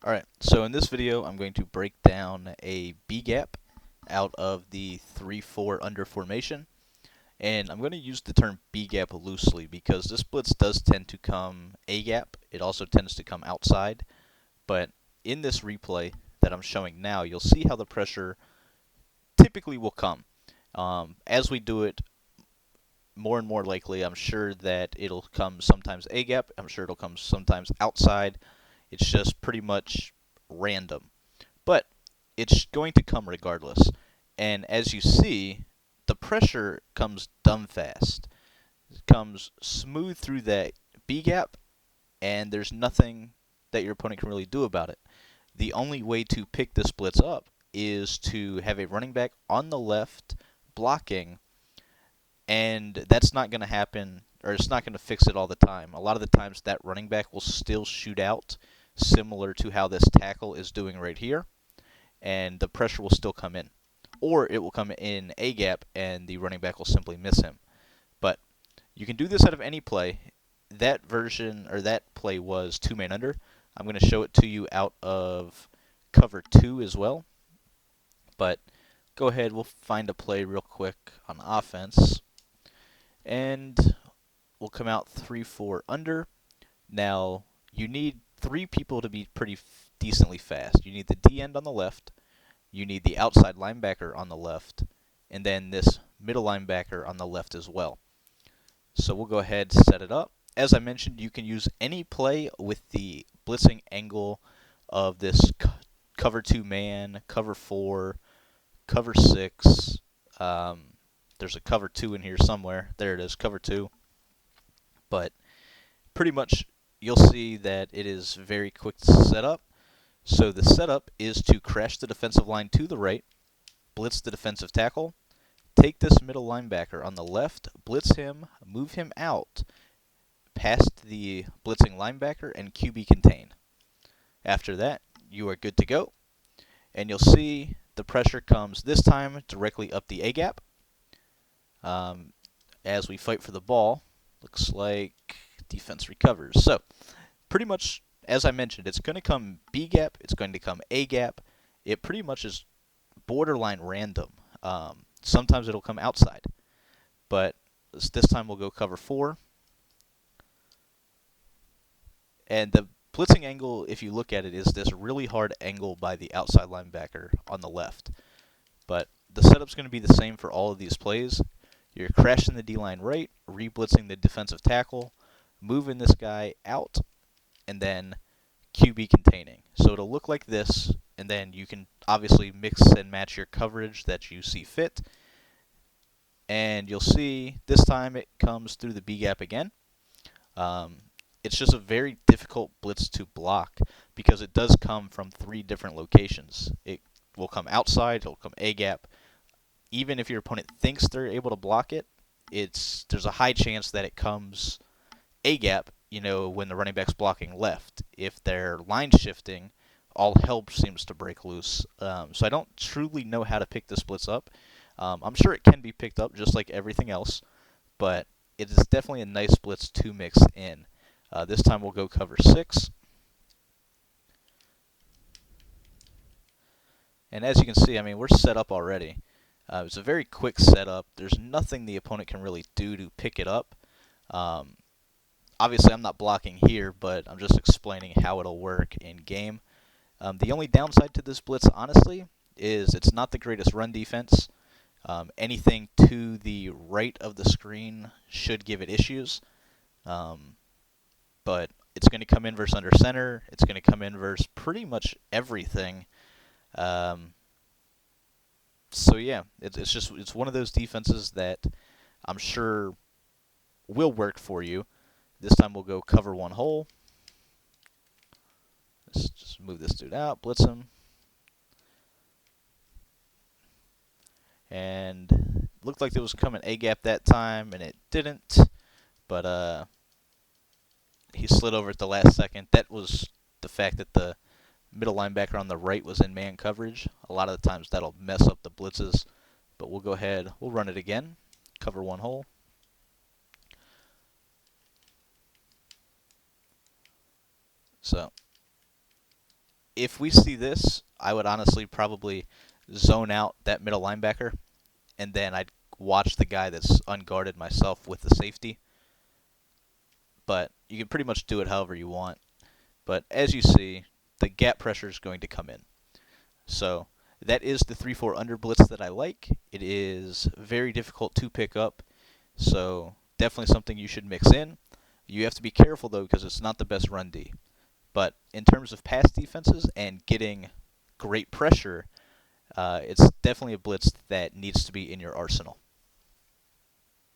Alright, so in this video I'm going to break down a B gap out of the 3-4 under formation, and I'm going to use the term B gap loosely because this blitz does tend to come A gap. It also tends to come outside, but in this replay that I'm showing now, you'll see how the pressure typically will come. As we do it more and more likely, I'm sure that it'll come sometimes A gap, I'm sure it'll come sometimes outside. It's just pretty much random. But it's going to come regardless. And as you see, the pressure comes dumb fast. It comes smooth through that B gap, and there's nothing that your opponent can really do about it. The only way to pick this blitz up is to have a running back on the left blocking, and that's not going to happen, or it's not going to fix it all the time. A lot of the times that running back will still shoot out, similar to how this tackle is doing right here, and the pressure will still come in. Or it will come in A gap and the running back will simply miss him. But you can do this out of any play. That version, or that play, was 2-man under. I'm going to show it to you out of cover 2 as well. But go ahead, we'll find a play real quick on offense. And we'll come out 3-4 under. Now, you need 3 people to be pretty decently fast. You need the D end on the left, you need the outside linebacker on the left, and then this middle linebacker on the left as well. So we'll go ahead and set it up. As I mentioned, you can use any play with the blitzing angle of this cover 2 man, cover 4, cover 6. There's a cover 2 in here somewhere. There it is, cover 2. But pretty much you'll see that it is very quick to set up. So the setup is to crash the defensive line to the right, blitz the defensive tackle, take this middle linebacker on the left, blitz him, move him out past the blitzing linebacker, and QB contain. After that, you are good to go. And you'll see the pressure comes this time directly up the A gap. As we fight for the ball, looks like defense recovers. So pretty much, as I mentioned, it's going to come B gap, it's going to come A gap. It pretty much is borderline random. Sometimes it'll come outside, but this time we'll go cover 4. And the blitzing angle, if you look at it, is this really hard angle by the outside linebacker on the left. But the setup's going to be the same for all of these plays. You're crashing the D-line right, re-blitzing the defensive tackle, moving this guy out, and then QB containing. So it'll look like this, and then you can obviously mix and match your coverage that you see fit. And you'll see this time it comes through the B gap again. It's just a very difficult blitz to block because it does come from 3 different locations. It will come outside, it'll come A gap. Even if your opponent thinks they're able to block it, there's a high chance that it comes A gap, when the running back's blocking left. If they're line shifting, all hell seems to break loose. So I don't truly know how to pick this blitz up. I'm sure it can be picked up just like everything else, but it is definitely a nice blitz to mix in. This time we'll go cover 6. And as you can see, we're set up already. It's a very quick setup. There's nothing the opponent can really do to pick it up. Obviously, I'm not blocking here, but I'm just explaining how it'll work in game. The only downside to this blitz, honestly, is it's not the greatest run defense. Anything to the right of the screen should give it issues. But it's going to come in versus under center. It's going to come in versus pretty much everything. So yeah, it's one of those defenses that I'm sure will work for you. This time we'll go cover 1 hole. Let's just move this dude out, blitz him. And looked like it was coming A gap that time, and it didn't. But he slid over at the last second. That was the fact that the middle linebacker on the right was in man coverage. A lot of the times that'll mess up the blitzes. But we'll go ahead, we'll run it again. Cover 1 hole. So if we see this, I would honestly probably zone out that middle linebacker, and then I'd watch the guy that's unguarded myself with the safety. But you can pretty much do it however you want. But as you see, the gap pressure is going to come in. So that is the 3-4 under blitz that I like. It is very difficult to pick up, so definitely something you should mix in. You have to be careful though because it's not the best run D. But in terms of pass defenses and getting great pressure, it's definitely a blitz that needs to be in your arsenal.